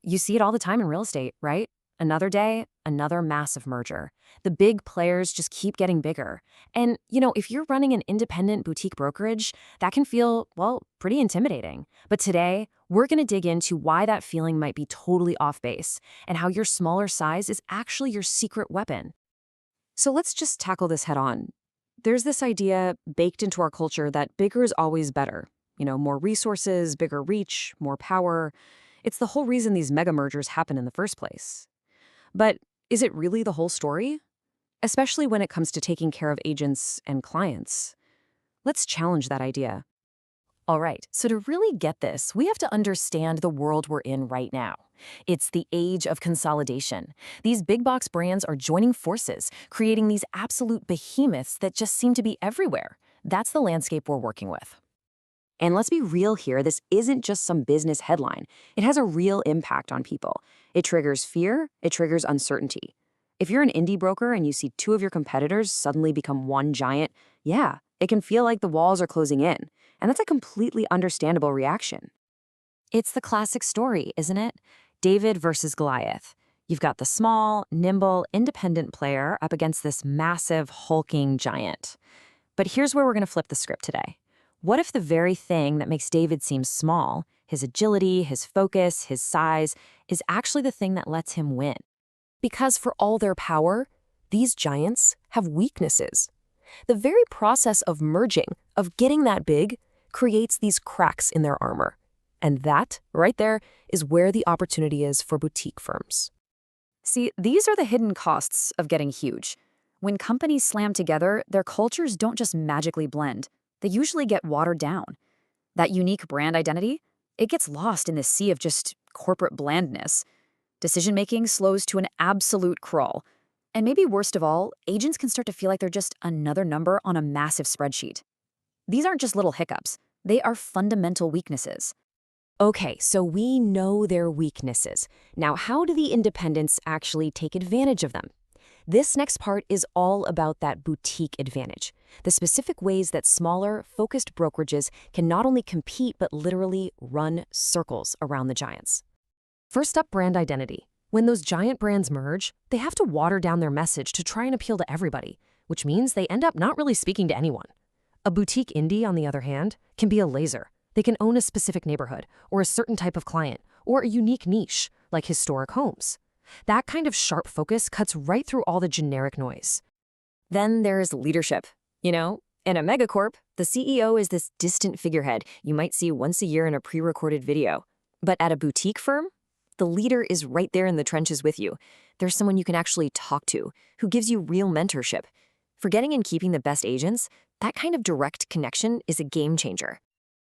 You see it all the time in real estate, right? Another day, another massive merger. The big players just keep getting bigger. And, if you're running an independent boutique brokerage, that can feel, well, pretty intimidating. But today, we're going to dig into why that feeling might be totally off base and how your smaller size is actually your secret weapon. So let's just tackle this head on. There's this idea baked into our culture that bigger is always better. More resources, bigger reach, more power. It's the whole reason these mega mergers happen in the first place. But is it really the whole story? Especially when it comes to taking care of agents and clients. Let's challenge that idea. All right, so to really get this, we have to understand the world we're in right now. It's the age of consolidation. These big box brands are joining forces, creating these absolute behemoths that just seem to be everywhere. That's the landscape we're working with. And let's be real here, this isn't just some business headline. It has a real impact on people. It triggers fear, it triggers uncertainty. If you're an indie broker and you see two of your competitors suddenly become one giant, yeah, it can feel like the walls are closing in. And that's a completely understandable reaction. It's the classic story, isn't it? David versus Goliath. You've got the small, nimble, independent player up against this massive, hulking giant. But here's where we're going to flip the script today. What if the very thing that makes David seem small, his agility, his focus, his size, is actually the thing that lets him win? Because for all their power, these giants have weaknesses. The very process of merging, of getting that big, creates these cracks in their armor. And that, right there, is where the opportunity is for boutique firms. See, these are the hidden costs of getting huge. When companies slam together, their cultures don't just magically blend. They usually get watered down. That unique brand identity, it gets lost in the sea of just corporate blandness. Decision-making slows to an absolute crawl. And maybe worst of all, agents can start to feel like they're just another number on a massive spreadsheet. These aren't just little hiccups. They are fundamental weaknesses. Okay, so we know their weaknesses. Now, how do the independents actually take advantage of them? This next part is all about that boutique advantage, the specific ways that smaller, focused brokerages can not only compete but literally run circles around the giants. First up, brand identity. When those giant brands merge, they have to water down their message to try and appeal to everybody, which means they end up not really speaking to anyone. A boutique indie, on the other hand, can be a laser. They can own a specific neighborhood, or a certain type of client, or a unique niche, like historic homes. That kind of sharp focus cuts right through all the generic noise. Then there's leadership. In a megacorp, the CEO is this distant figurehead you might see once a year in a pre-recorded video. But at a boutique firm, the leader is right there in the trenches with you. There's someone you can actually talk to, who gives you real mentorship. For getting and keeping the best agents, that kind of direct connection is a game changer.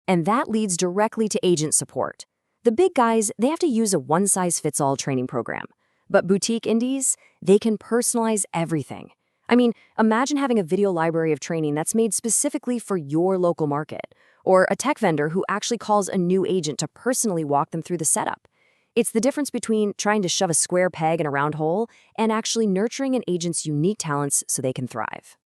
And that leads directly to agent support. The big guys, they have to use a one-size-fits-all training program. But boutique indies, they can personalize everything. I mean, imagine having a video library of training that's made specifically for your local market, or a tech vendor who actually calls a new agent to personally walk them through the setup. It's the difference between trying to shove a square peg in a round hole and actually nurturing an agent's unique talents so they can thrive.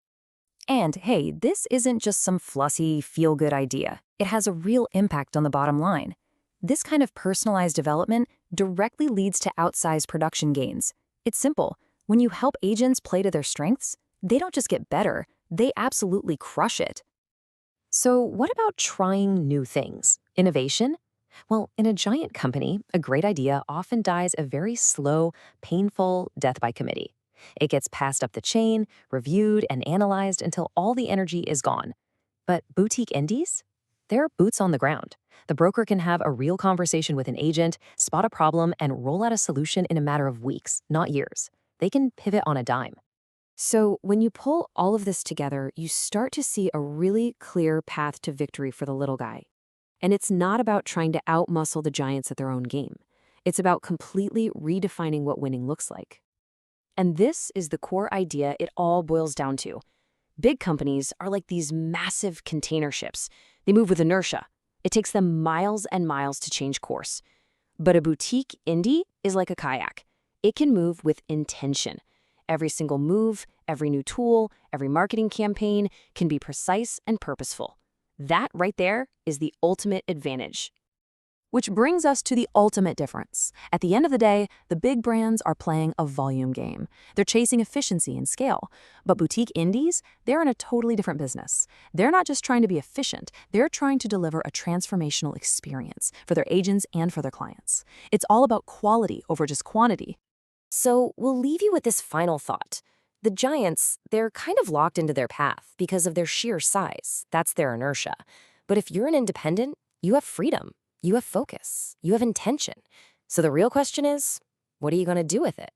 And hey, this isn't just some flossy, feel-good idea. It has a real impact on the bottom line. This kind of personalized development directly leads to outsized production gains. It's simple. When you help agents play to their strengths, they don't just get better, they absolutely crush it. So what about trying new things? Innovation? Well, in a giant company, a great idea often dies a very slow, painful death by committee. It gets passed up the chain, reviewed, and analyzed until all the energy is gone. But boutique indies? They're boots on the ground. The broker can have a real conversation with an agent, spot a problem, and roll out a solution in a matter of weeks, not years. They can pivot on a dime. So when you pull all of this together, you start to see a really clear path to victory for the little guy. And it's not about trying to outmuscle the giants at their own game. It's about completely redefining what winning looks like. And this is the core idea it all boils down to. Big companies are like these massive container ships. They move with inertia. It takes them miles and miles to change course. But a boutique indie is like a kayak. It can move with intention. Every single move, every new tool, every marketing campaign can be precise and purposeful. That right there is the ultimate advantage. Which brings us to the ultimate difference. At the end of the day, the big brands are playing a volume game. They're chasing efficiency and scale. But boutique indies, they're in a totally different business. They're not just trying to be efficient, they're trying to deliver a transformational experience for their agents and for their clients. It's all about quality over just quantity. So we'll leave you with this final thought. The giants, they're kind of locked into their path because of their sheer size. That's their inertia. But if you're an independent, you have freedom, you have focus, you have intention. So the real question is, what are you going to do with it?